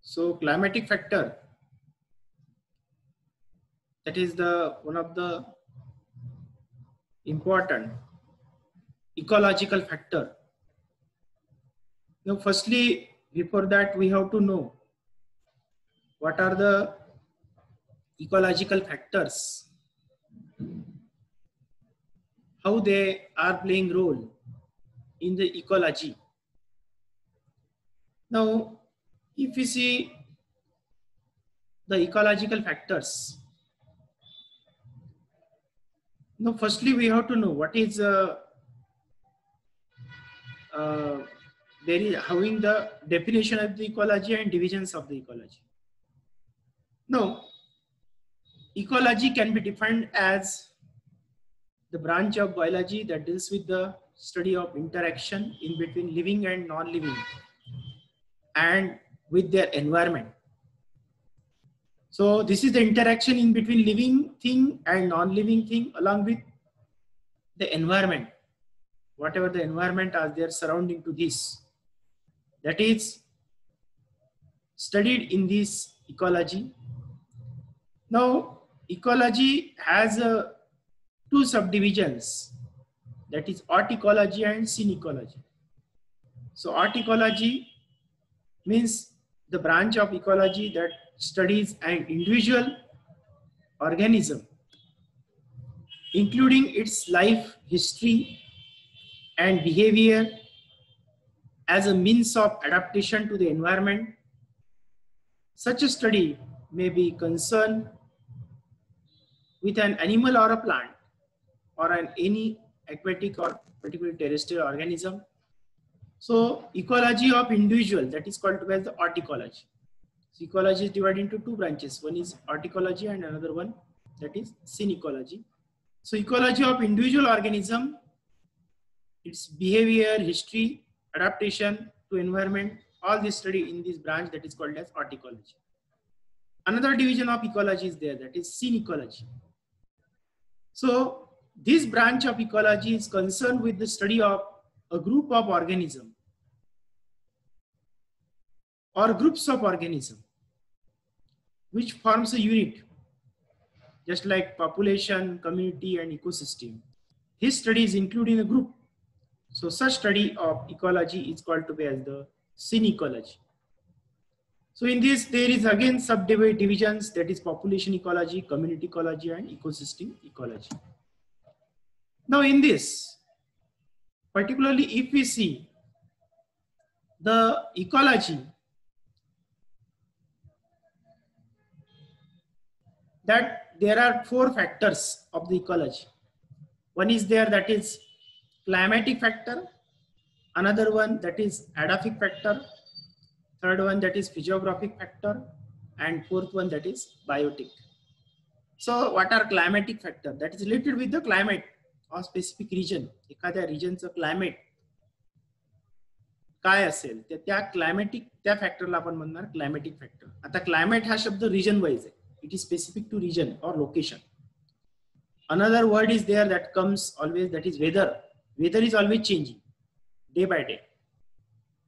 So climatic factor, that is the one of the important ecological factor. Now, firstly, before that, we have to know what are the ecological factors, how they are playing role in the ecology. Now, if we see the ecological factors, now firstly we have to know what is there is having the definition of the ecology and divisions of the ecology. Now, ecology can be defined as the branch of biology that deals with the study of interaction in between living and non-living and with their environment. So this is the interaction in between living thing and non-living thing along with the environment, whatever the environment are there surrounding to this, that is studied in this ecology. Now, ecology has two subdivisions, that is art ecology and scene ecology. So art ecology means the branch of ecology that studies an individual organism, including its life history and behavior as a means of adaptation to the environment. Such a study may be concerned with an animal or a plant or any aquatic or particularly terrestrial organism. So ecology of individual, that is called as the art ecology. So ecology is divided into two branches. One is art ecology and another one that is scene ecology. So ecology of individual organism, its behavior, history, adaptation to environment, all this study in this branch that is called as art ecology. Another division of ecology is there, that is scene ecology. So this branch of ecology is concerned with the study of a group of organisms or groups of organisms which forms a unit, just like population, community and ecosystem. This study is including a group. So such study of ecology is called to be as the scene ecology. So in this there is again subdivisions, that is population ecology, community ecology and ecosystem ecology. Now in this, particularly if we see the ecology, that there are four factors of the ecology. One is there, that is climatic factor, another one that is edaphic factor, third one that is physiographic factor, and fourth one that is biotic. So what are climatic factor? That is related with the climate or specific region. एखाद्या regionचं climate काय असेल त्या climatic त्या फॅक्टरला आपण म्हणणार climatic factor. आता climate हा शब्द region wise आहे. It is specific to region or location. Another word is there that comes always, that is weather. Weather is always changing day by day.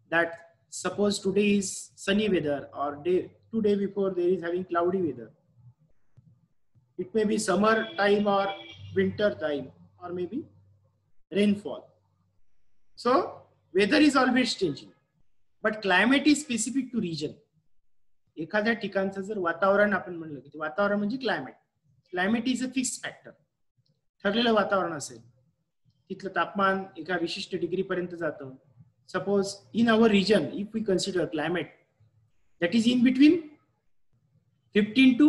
That suppose today is sunny weather or two days before there is having cloudy weather. It may be summer time or winter time or maybe rainfall. So weather is always changing, but climate is specific to region. एखाद्या ठिकाणचं जर वातावरण आपण म्हणलं की वातावरण म्हणजे climate is a fixed factor, ठरलेलं वातावरण असेल, तिथलं तापमान एका विशिष्ट डिग्री पर्यंत जातं. Suppose in our region if we consider climate that is in between 15 to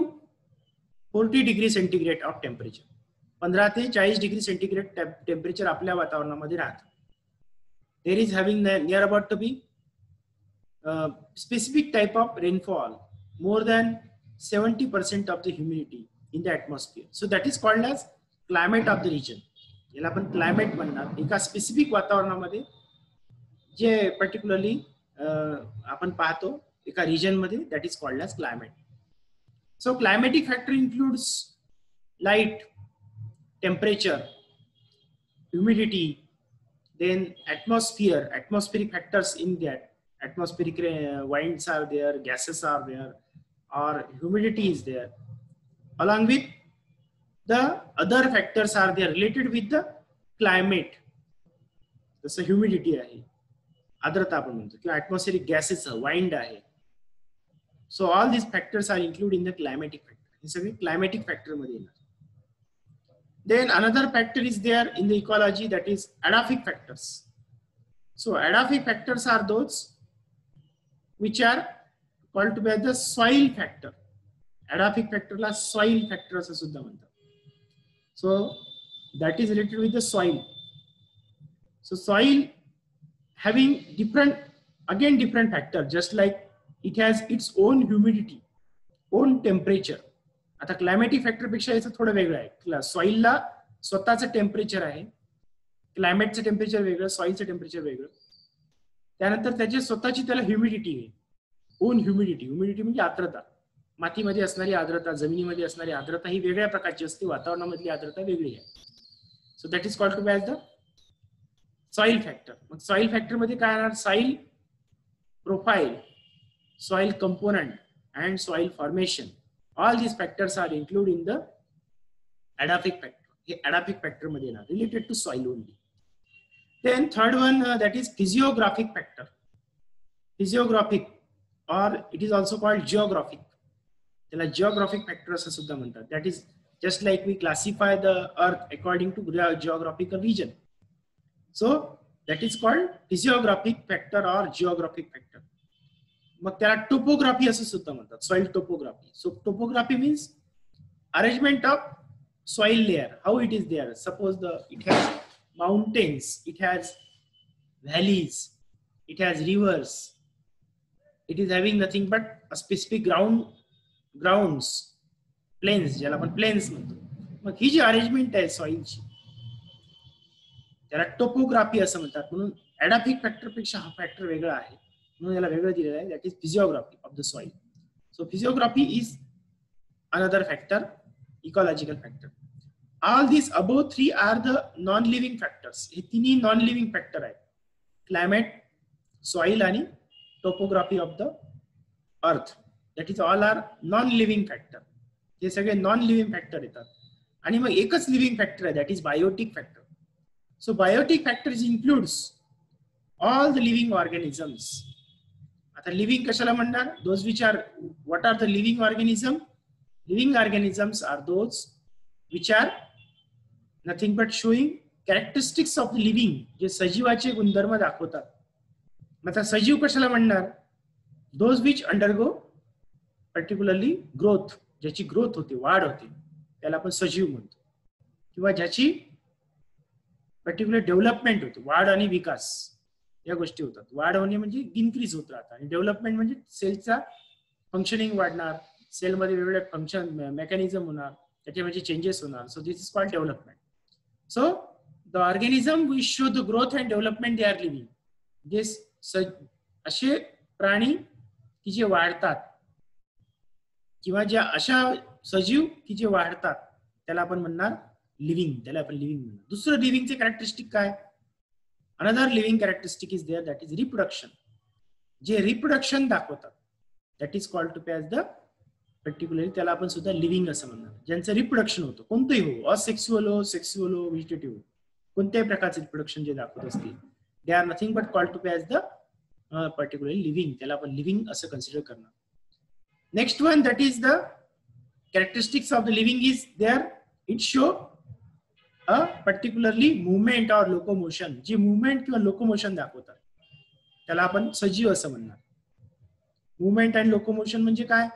40 degree centigrade of temperature. 15 ते 40 degree centigrade temperature आपल्या वातावरणामध्ये राहतं. There is having near about to be specific type of rainfall, more than 70% of the humidity in the atmosphere. So that is called as climate of the region. याला आपण climate म्हणणार. एका specific वातावरणामध्ये जे particularly आपण पाहतो एका region मध्ये, that is called as climate. So climatic factor includes light, temperature, humidity, then atmospheric factors in that, atmospheric winds are there, gases are there, or humidity is there. Along with the other factors are there related with the climate. जसं humidity आहे, आर्द्रता आपण म्हणतो, किंवा atmospheric gases, wind आहे. So all these factors are include in the climatic factor. हे सगळे climatic factor मध्ये येणार. Then another factor is there in the ecology, that is adaptive factors. So adaptive factors are those which are called to be the soil factor. Adaptive factor la soil factor असं सुद्धा म्हणतात. So that is related with the soil. So soil having different factor, just like it has its own humidity, own temperature. आता climatic factor पेक्षा याचं थोडं वेगळं आहे. सॉइलला स्वतःचं टेम्परेचर आहे, क्लायमेटचं टेम्परेचर वेगळं, सॉइलचं टेम्परेचर वेगळं. त्यानंतर त्याची स्वतःची त्याला ह्युमिडिटी आहे, ओन ह्युमिडिटी. ह्युमिडिटी म्हणजे आर्द्रता, मातीमध्ये असणारी आर्द्रता, जमिनीमध्ये असणारी आर्द्रता ही वेगळ्या प्रकारची असते, वातावरणामधली आर्द्रता वेगळी आहे. So that is called to be as the soil factor. मग सॉइल फॅक्टर मध्ये काय येणार? Soil profile, soil component and soil formation. All these factors are included in the adaptive factor. हे adaptive factor मध्ये येणार, related to soil only. Then third one, that is physiographic factor. Physiographic, or it is also called geographic. त्याला geographic factor असं सुद्धा म्हणतात. That is just like we classify the earth according to geographical region. So that is called physiographic factor or geographic factor. मग त्याला topography असं सुद्धा म्हणतात, soil topography. So topography means arrangement of soil layer, how it is there. Suppose it has mountains, it has valleys, it has rivers, it is having nothing but a specific grounds, plains, ज्याला आपण planes म्हणतो. मग ही जी arrangement आहे सॉइलची त्याला topography असं म्हणतात. म्हणून ॲडॅप्टिक factor पेक्षा हा फॅक्टर वेगळा आहे, म्हणून याला वेगळं दिलेलं आहे. That is physiography of the soil. So physiography is another factor, ecological factor. All this above three are the non living factors. हे तिन्ही नॉन लिव्हिंग फॅक्टर आहेत, क्लायमेट, सॉइल आणि topography of the earth. That is all are non living factor. हे सगळे non living factor येतात. आणि मग एकच लिव्हिंग फॅक्टर आहे, that is biotic factor. So biotic factors includes all the living organisms. आता लिव्हिंग कशाला म्हणणार? Those which are, what are the living organism? Living organisms are those which are nothing but showing characteristics of the living, जे सजीवाचे गुणधर्म दाखवतात. आता सजीव कशाला म्हणणार? Those which undergo particularly growth, ज्याची ग्रोथ होते, वाढ होते, त्याला आपण सजीव म्हणतो. किंवा ज्याची पर्टिक्युलर डेव्हलपमेंट होते, वाढ आणि विकास या गोष्टी होतात. वाढ होणे म्हणजे इन्क्रीज होत राहतात, आणि डेव्हलपमेंट म्हणजे सेलचा फंक्शनिंग वाढणार, सेलमध्ये वेगवेगळे फंक्शन मेकॅनिझम होणार, त्याच्यामध्ये चेंजेस होणार. So this is called development. So the organism which show the growth and development they are living. जे असे प्राणी की जे वाढतात, किंवा ज्या अशा सजीव की जे वाढतात, त्याला आपण म्हणणार लिव्हिंग. त्याला आपण लिव्हिंग म्हणणार. दुसरं लिव्हिंगचे कॅरेक्टरिस्टिक काय? Another living characteristic is there, that is reproduction. जे रिप्रोडक्शन दाखवतात, that is called to be as the particularly त्याला आपण सुद्धा लिव्हिंग असं म्हणणार. ज्यांचं रिप्रोडक्शन होतं, कोणतंही हो, असेक्सुअल हो, सेक्सुअल हो, व्हेजिटेटिव्ह हो, कोणत्याही प्रकारचे रिप्रोडक्शन जे दाखवत असतील, they are nothing but called to be as the particularly living. त्याला आपण लिव्हिंग असं कन्सिडर करणार. Next one, that is the characteristics of the living is there, it show particularly movement और लोकोमोशन. जे मुवमेंट किंवा लोकोमोशन दाखवतात त्याला आपण सजीव असं म्हणणार. मुवमेंट आणि लोकोमोशन म्हणजे काय?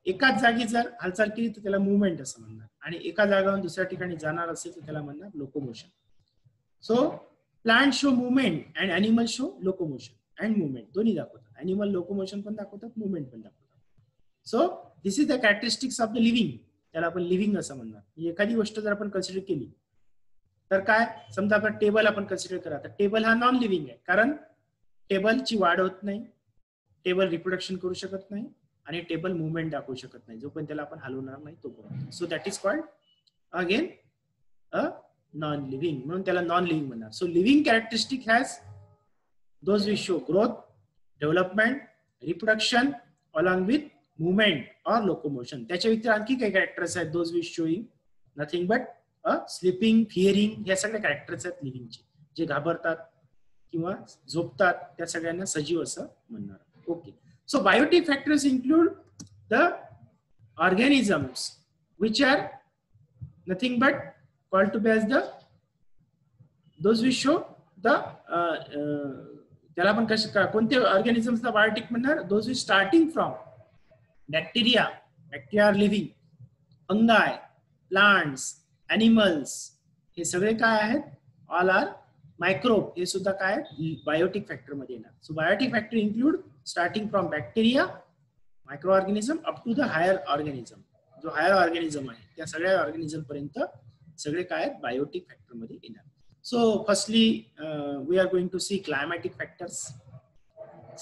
एकाच जागी जर हालचाल केली तर त्याला मुवमेंट असं म्हणणार, आणि एका जागावरून दुसऱ्या ठिकाणी जाणार असेल तर त्याला म्हणणार locomotion. So plant show movement and animal show locomotion and movement, दोन्ही दाखवतात. ॲनिमल लोकोमोशन पण दाखवतात, मुवमेंट पण दाखवतात. So this is the characteristics of the living. त्याला आपण लिव्हिंग असं म्हणणार. एखादी गोष्ट जर आपण कन्सिडर केली तर काय, समजा आपण टेबल आपण कन्सिडर करा, तर टेबल हा नॉन लिव्हिंग आहे, कारण टेबलची वाढ होत नाही, टेबल रिप्रोडक्शन करू शकत नाही, आणि टेबल मुवमेंट दाखवू शकत नाही, जोपर्यंत त्याला आपण हलवणार नाही तोपर्यंत. So that is called again a non living, म्हणून त्याला नॉन लिव्हिंग म्हणणार. So living characteristic has those which show growth, development, reproduction along with movement और लोकोमोशन. त्याच्या व्यतिरिक्त आणखी काही कॅरेक्टर्स आहेत, those which showing nothing but sleeping, fearing, या सगळ्या कॅरेक्टर्स आहेत लिव्हिंगचे, जे घाबरतात किंवा झोपतात, त्या सगळ्यांना सजीव असं म्हणणार. Okay, so biotic factors include the organisms which are nothing but called to be as the those which show the त्याला आपण कसे कोणते ऑर्गॅनिझम्सला बायोटिक म्हणणार, those which starting from bacteria, bacteria are living, fungi, plants, animals, हे सगळे काय आहेत, ऑल आर मायक्रोब, हे सुद्धा काय बायोटिक फॅक्टर मध्ये येणार. So biotic factor include starting from bacteria, micro organism up to the higher organism. जो हायर ऑर्गॅनिझम आहे त्या सगळ्या ऑर्गॅनिझम पर्यंत सगळे काय बायोटिक फॅक्टर मध्ये येणार. So firstly, we are going to see climatic factors.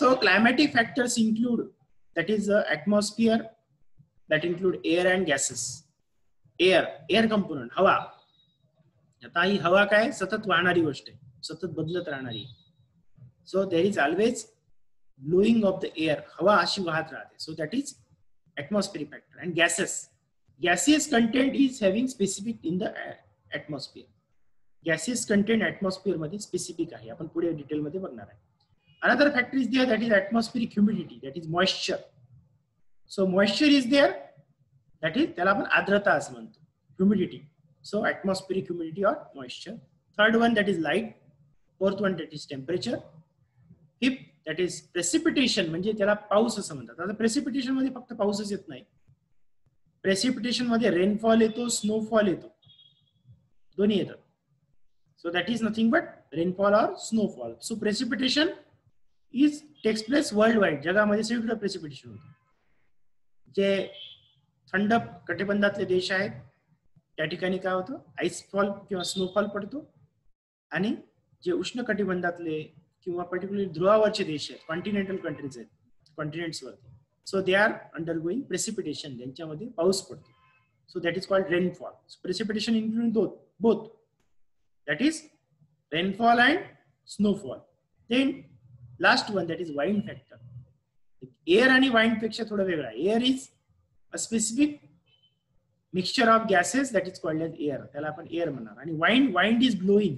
So climatic factors include, that is the atmosphere, that include air and gases. Air component, हवा. आता ही हवा काय सतत वाहणारी गोष्ट आहे, सतत बदलत राहणारी. So there is always blowing of the air, हवा अशी वाहत राहते. So that is atmospheric factor. And gaseous content is having specific in the atmosphere. Gases content atmosphere मध्ये स्पेसिफिक आहे, आपण पुढे डिटेल मध्ये बघणार आहे. Another factor is there, that is atmospheric humidity, that is moisture. So moisture is there, that is त्याला आपण आर्द्रता असं म्हणतो, humidity. So atmospheric humidity or moisture. Third one that is light. Fourth one that is temperature. Fifth that is precipitation, म्हणजे त्याला पाऊस असं म्हणतात. आता प्रेसिपिटेशन मध्ये फक्त पाऊसच येत नाही, प्रेसिपिटेशन मध्ये रेनफॉल येतो, स्नोफॉल येतो, दोन्ही येतात. So that is nothing but rainfall or snowfall. So precipitation takes place worldwide. जगामध्ये सगळीकडे प्रेसिपिटेशन होतं. जे थंड कटिबंधातले देश आहेत त्या ठिकाणी काय होतं, आईसफॉल किंवा स्नोफॉल पडतो. आणि जे उष्ण कटिबंधातले किंवा पर्टिक्युलरली ध्रुवावरचे देश आहेत, कॉन्टिनेंटल कंट्रीज आहेत, कॉन्टिनेंट्सवरती, सो दे आर अंडरगोईंग प्रेसिपिटेशन, ज्यांच्यामध्ये पाऊस पडतो. So that is called rainfall. Precipitation including both, that is rainfall and snowfall. Then last one, that is wind factor. Air आणि wind पेक्षा थोडं वेगळं आहे. Air is a specific mixture of gases that is called as air, त्याला आपण air म्हणणार. आणि wind is blowing,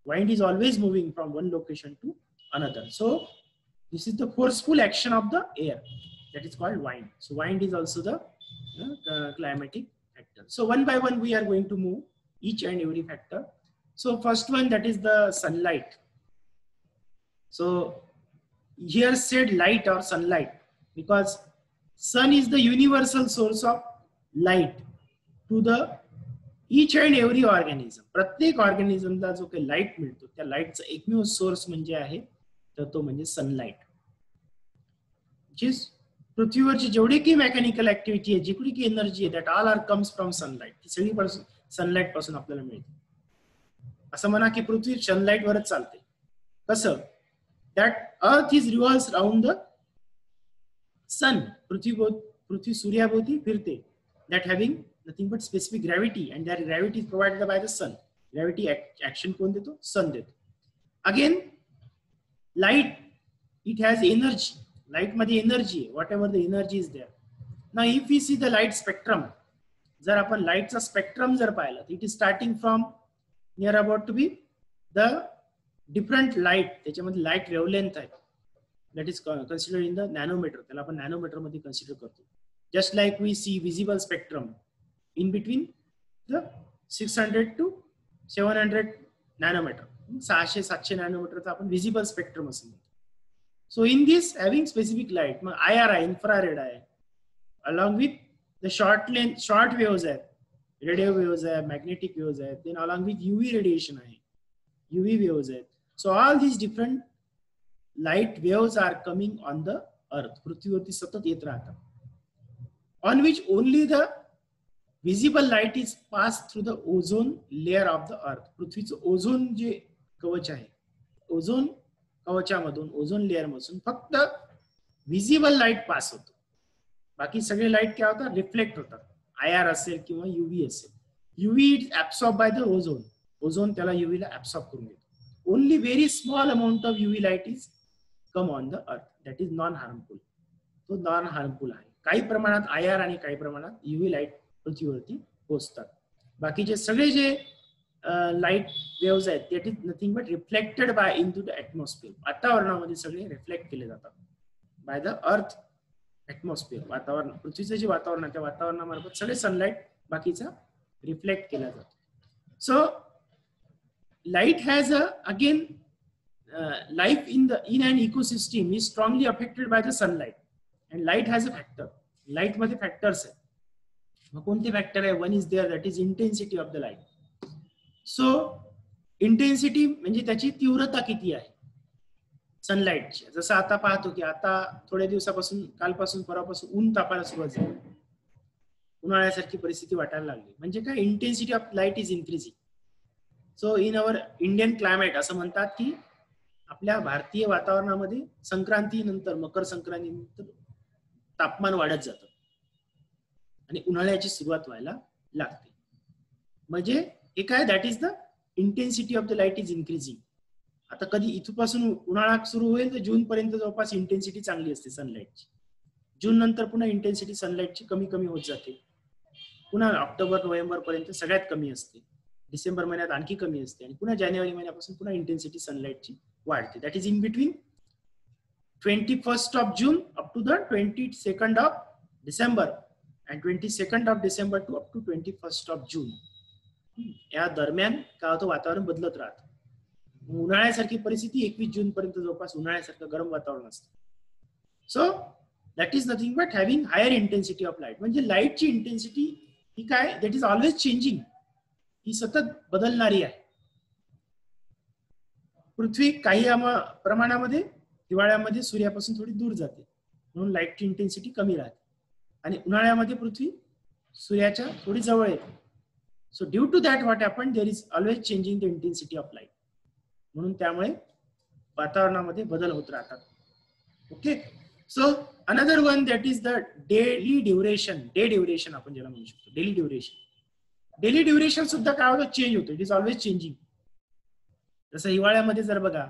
wind is always moving from one location to another. So this is the forceful action of the air, that is called wind. So wind is also the climatic factor. So one by one we are going to move each and every factor. So first one, that is the sunlight. So here said light or sunlight because sun is the universal source of light to the each and every organism. प्रत्येक ऑर्गॅनिझमला जो काही light मिळतो त्या लाईटचा एकमेव source म्हणजे आहे तर तो म्हणजे सनलाईट. जी पृथ्वीवरची जेवढी की मेकॅनिकल ऍक्टिव्हिटी आहे, जिकडे की एनर्जी आहे, that all are comes from sunlight. ती सगळी पासून सनलाईट पासून आपल्याला मिळते. असं म्हणा की पृथ्वी सनलाईट वरच चालते. कसं, that earth is revolves round the sun. पृथ्वी सूर्याभोवती फिरते. That having nothing but specific gravity, and that gravity is provided by the sun. Gravity action कोण देतो, सन देतो. Again light, it has energy. Light मध्ये एनर्जी आहे, whatever the energy is there. ना if you see the light spectrum, जर आपण लाईटचा spectrum जर पाहिलं, it is starting from near about to be the different light, त्याच्यामध्ये light wavelength आहे, that is considered in the nanometer. त्याला आपण नॅनोमीटर मध्ये कन्सिडर करतो. Just like we see visible spectrum in between the 600 to 700 nanometre, 600-700 नॅनोमीटरचा आपण visible spectrum असं म्हणतो. So in this having specific light, मग IR आहे, इन्फ्रारेड आहे, along with the short waves आहेत, रेडिओ वेव्हज आहे, मॅग्नेटिक वेव्हज आहेत, then along with UV radiation आहे, UV वेव्हज आहेत. So all these different light waves are coming on the earth. पृथ्वीवरती सतत येत राहतात. On which only the visible light is pass through the ozone layer of the अर्थ. पृथ्वीचं ozone जे कवच आहे, ओझोन कवचामधून, ओझोन लेअर मधून फक्त विजिबल लाईट पास होतो. बाकी सगळे लाईट काय होतात, रिफ्लेक्ट होतात. IR असेल किंवा UV असेल. UV is absorb by the ozone. Ozone त्याला UV ला ऍब्सॉर्ब करून घेतो. Only very small amount of UV light is come on the earth, that is non harmful. तो नॉन हार्मफुल आहे. काही प्रमाणात IR आणि काही प्रमाणात UV लाईट पृथ्वीवरती पोहोचतात. बाकीचे सगळे जे लाईट वेव्हज आहेत that is nothing but reflected by into the atmosphere. वातावरणामध्ये सगळे रिफ्लेक्ट केले जातात बाय द अर्थ ऍटमॉस्फिअर. वातावरण, पृथ्वीचं जे वातावरण आहे त्या वातावरणामार्फत सगळे सनलाईट बाकीचा रिफ्लेक्ट केला जातो. So light has again life in an ecosystem is strongly affected by the sunlight, and light has a factor. Light मध्ये फॅक्टर्स आहे. मग कोणते फॅक्टर आहे? One is there, that is intensity of the light. So intensity म्हणजे त्याची तीव्रता किती आहे सनलाईटची. जसं आता पाहतो की आता थोड्या दिवसापासून, कालपासून परवापासून ऊन तापायला सुरुवात झाली, उन्हाळ्यासारखी परिस्थिती वाटायला लागली. म्हणजे काय? Intensity of light is increasing. So in our Indian climate असं म्हणतात की आपल्या भारतीय वातावरणामध्ये संक्रांतीनंतर, मकर संक्रांतीनंतर तापमान वाढत जातं आणि उन्हाळ्याची सुरुवात व्हायला लागते. म्हणजे हे काय? That is the intensity of the light is increasing. आता कधी इथपासून उन्हाळा सुरू होईल तर जून पर्यंत जवळपास इंटेन्सिटी चांगली असते सनलाईटची. जून नंतर पुन्हा इंटेन्सिटी सनलाईटची कमी कमी होत जाते. पुन्हा ऑक्टोबर नोव्हेंबर पर्यंत सगळ्यात कमी असते. डिसेंबर महिन्यात आणखी कमी असते आणि पुन्हा जानेवारी महिन्यापासून पुन्हा इंटेन्सिटी सनलाईटची वाढते. That is in between 21st of June up to the 22nd of December and 22nd of December to up to 21st of June. या दरम्यान काय होतं? वातावरण बदलत राहतं. उन्हाळ्यासारखी परिस्थिती 21 जून पर्यंत जवळपास उन्हाळ्यासारखं गरम वातावरण असतं. So that is nothing but having higher intensity of light. म्हणजे लाईटची इंटेन्सिटी ही काय? That is always changing. ही सतत बदलणारी आहे. पृथ्वी काही प्रमाणामध्ये हिवाळ्यामध्ये सूर्यापासून थोडी दूर जाते म्हणून लाईटची इंटेन्सिटी कमी राहते आणि उन्हाळ्यामध्ये पृथ्वी सूर्याच्या थोडी जवळ येते. So due to that what happen, there is always changing the intensity of light. म्हणून त्यामुळे वातावरणामध्ये बदल होत राहतात. Okay. So another one that is the daily duration. Day duration आपण ज्याला म्हणू शकतो, डेली ड्युरेशन. डेली ड्युरेशन सुद्धा काय होतं? चेंज होतो. It is always changing. जसं हिवाळ्यामध्ये जर बघा,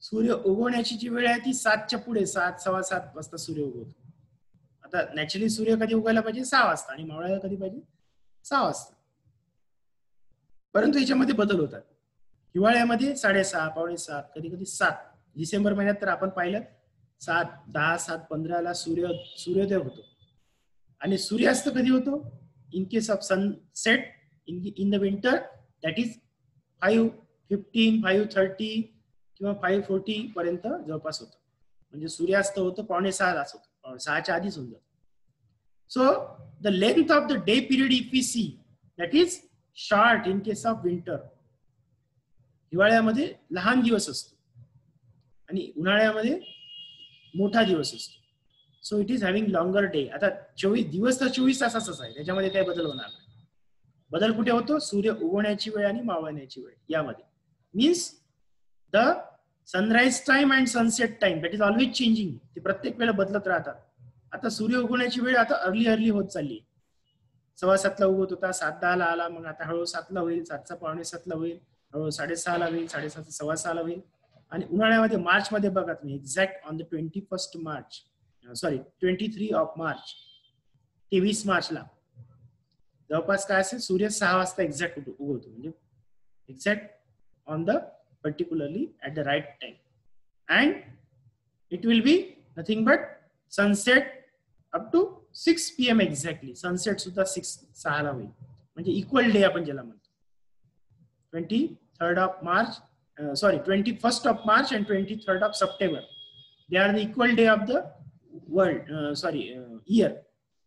सूर्य उगवण्याची जी वेळ आहे ती 7च्या पुढे, 7, 7:15 वाजता सूर्य उगवतो. आता नॅचरली सूर्य कधी उगायला पाहिजे? 6 वाजता आणि मावळायला कधी पाहिजे? 6 वाजता. परंतु याच्यामध्ये बदल होतात. हिवाळ्यामध्ये 6:30, 6:45, कधी कधी 7. डिसेंबर महिन्यात तर आपण पाहिलं 7:10, 7:15 सूर्योदय होतो. आणि सूर्यास्त कधी होतो? In case of sunset in the winter that is 5:15, 5:30 किंवा 5:40 पर्यंत जवळपास होतं. म्हणजे सूर्यास्त होतं 5:45 होतं, 6च्या आधीच होऊन जातं. So the length of the day period if we see that is short in case of winter. हिवाळ्यामध्ये लहान दिवस असतो आणि उन्हाळ्यामध्ये मोठा दिवस असतो. So it is having longer day. आता 24 दिवस तर 24 तासाचाच आहे, त्याच्यामध्ये काही बदल होणार नाही. बदल कुठे होतो? सूर्य उगवण्याची वेळ आणि मावळण्याची वेळ यामध्ये. Means the sunrise time and sunset time that is always changing. ते प्रत्येक वेळेला बदलत राहतात. आता सूर्य उगवण्याची वेळ आता अर्ली होत चालली. 7:15 उगवत होता, 7:10 आला, मग आता हळूहळू 7 होईल, 7चा 7:45 होईल, हळूहळू 6:30 होईल, 6:30 6:15 होईल. आणि उन्हाळ्यामध्ये मार्चमध्ये बघा तुम्ही, एक्झॅक्ट ऑन द 23 मार्च 23 मार्चला जवळपास काय असेल? सूर्य 6 वाजता एक्झॅक्ट उगवतो. म्हणजे exact on the particularly at the right time, and it will be nothing but sunset up to 6 PM exactly. Sunset सुद्धा 6 ला होईल. म्हणजे इक्वल डे आपण ज्याला म्हणतो. 21st of March and 23rd of September. They are the equal day of the year.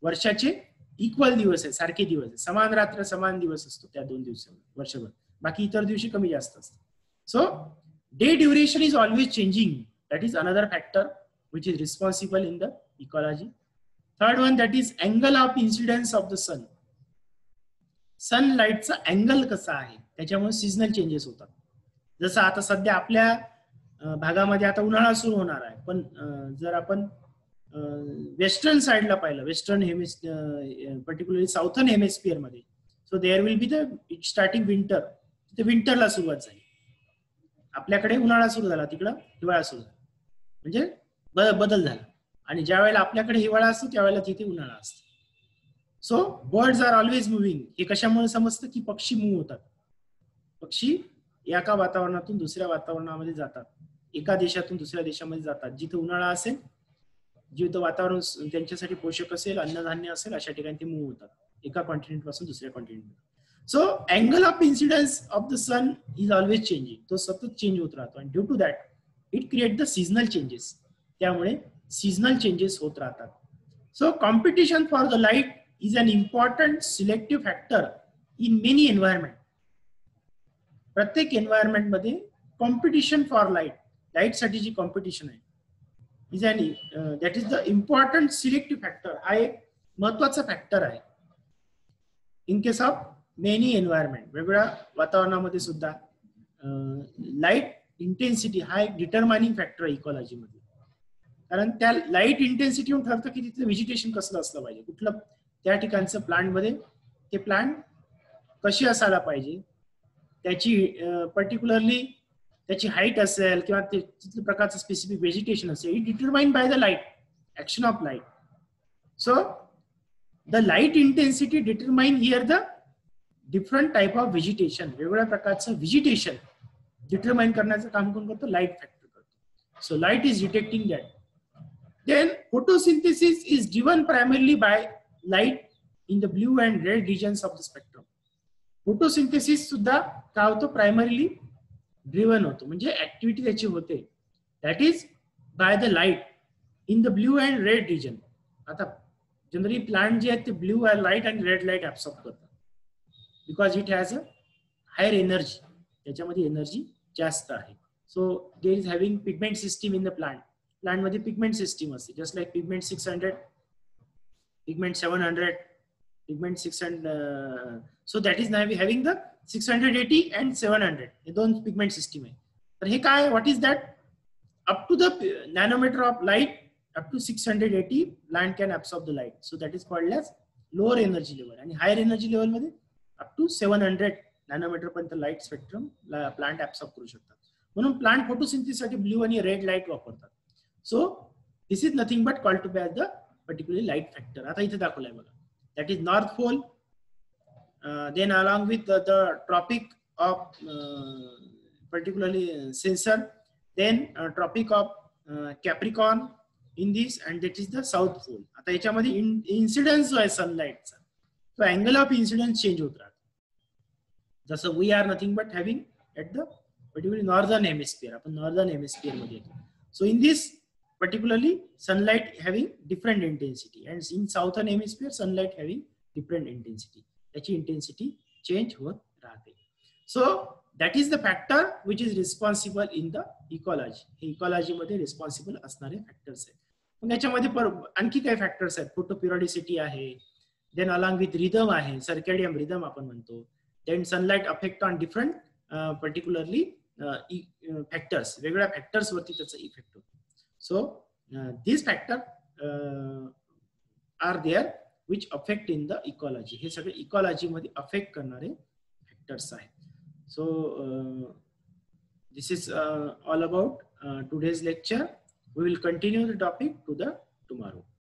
वर्षाचे equal दिवस आहे, सारखे दिवस आहे. समान रात्र समान दिवस असतो त्या 2 दिवसामध्ये वर्षभर. बाकी इतर दिवशी कमी जास्त असतं. So day duration is always changing. That is another factor which is responsible in the ecology. Third one, that is angle of incidence of the sun. Sunlight चा अँगल कसा आहे त्याच्यामुळे सीजनल चेंजेस होतात. जसं आता सध्या आपल्या भागामध्ये आता उन्हाळा सुरू होणार आहे, पण जर आपण वेस्टर्न साइडला पाहिलं, western hemisphere particularly southern hemisphere मध्ये, so there will be the starting winter. ते विंटरला सुरुवात झाली. आपल्याकडे उन्हाळा सुरू झाला, तिकडं हिवाळा सुरू झाला. म्हणजे बदल झाला. आणि ज्या वेळेला आपल्याकडे हिवाळा असतो त्यावेळेला तिथे उन्हाळा असतो. So birds are always moving. हे कशामुळे समजतं की पक्षी मूव्ह होतात. पक्षी एका वातावरणातून दुसऱ्या वातावरणामध्ये जातात, एका देशातून दुसऱ्या देशामध्ये जातात. जिथे उन्हाळा असेल, जिथे वातावरण त्यांच्यासाठी पोषक असेल, अन्नधान्य असेल, अशा ठिकाणी ते मूव्ह होतात एका कॉन्टिनेंट पासून दुसऱ्या continent. So angle of incidence of the sun is always changing. तो सतत चेंज होत राहतो आणि due to that it create the seasonal changes. त्यामुळे सीझनल चेंजेस होत राहतात. So competition for the light is an important selective factor in many environment. प्रत्येक environment मध्ये कॉम्पिटिशन फॉर लाईट साठी जी कॉम्पिटिशन आहे is an that is the important selective factor. हा एक महत्वाचा फॅक्टर आहे in case of many environment. वेगवेगळ्या वातावरणामध्ये सुद्धा लाईट इंटेन्सिटी हा एक डिटरमाइनिंग फॅक्टर आहे इकॉलॉजीमध्ये. कारण त्या लाईट इंटेन्सिटीवर ठरतं की तिथलं व्हेजिटेशन कसलं असलं पाहिजे, कुठलं त्या ठिकाणचं प्लांटमध्ये ते प्लांट कशी असायला पाहिजे, त्याची पर्टिक्युलरली त्याची हाईट असेल किंवा तिथल्या प्रकारचं स्पेसिफिक व्हेजिटेशन असेल, it determined by the light, action of light. So the light intensity determine here the different type of vegetation. वेगवेगळ्या प्रकारचं व्हेजिटेशन डिटरमाइन करण्याचं काम कोण करतो? लाईट फॅक्टर करतो. So light is detecting that. Then photosynthesis is driven primarily by light in the blue and red regions of the spectrum. Photosynthesis सुद्धा काय होतो? प्रायमरीली ड्रिव्हन होतो, म्हणजे ऍक्टिव्हिटी त्याची होते that is by the light in the blue and red region. आता generally plant जे आहेत ते ब्ल्यू लाईट आणि रेड लाईट ऍब्सॉर्ब करतात because it has a higher energy. त्याच्यामध्ये एनर्जी जास्त आहे. So there is having pigment system in the plant. Plant मध्ये पिगमेंट सिस्टीम असते, just like pigment 600, pigment 700, pigment 600. So that is having the 680 and 700 हे दोन pigment system आहे. तर हे काय, what is that? Up to the nanometre of light up to 680 plant can absorb the light. So that is called as lower energy level. आणि higher energy level मध्ये up to 700 nanometre पर्यंत light spectrum plant absorb करू शकतात. म्हणून plant फोटोसिंथेसिससाठी blue आणि red light वापरतात. So this is nothing but called to be as the particularly light factor. आता इथे दाखवलाय बघा. That is North Pole. Then along with the tropic of particularly Sensor. Then tropic of Capricorn in this, and that is the South Pole. आता याच्यामध्ये incidence जो आहे sunlightचा, तो angle of incidence change होत राहतो. जसं we are nothing but having at the particularly northern hemisphere. आपण northern hemisphere मध्ये येतो. So in this particularly sunlight having different intensity, and in southern hemisphere sunlight having different intensity. त्याची intensity change होत राहते. So that is the factor which is responsible in the ecology. हे ecology मध्ये responsible असणारे factors आहेत. मग याच्यामध्ये आणखी काही factors आहेत. photoperiodicity आहे, then along with rhythm आहे, circadian rhythm आपण म्हणतो. Then sunlight affect on different particularly factors, वेगवेगळ्या factors वरती त्याचा इफेक्ट होतो. So these factors are there which affect in the ecology. हे सगळे ecology मध्ये affect करणारे factors आहेत. So this is all about today's lecture. We will continue the topic to the tomorrow.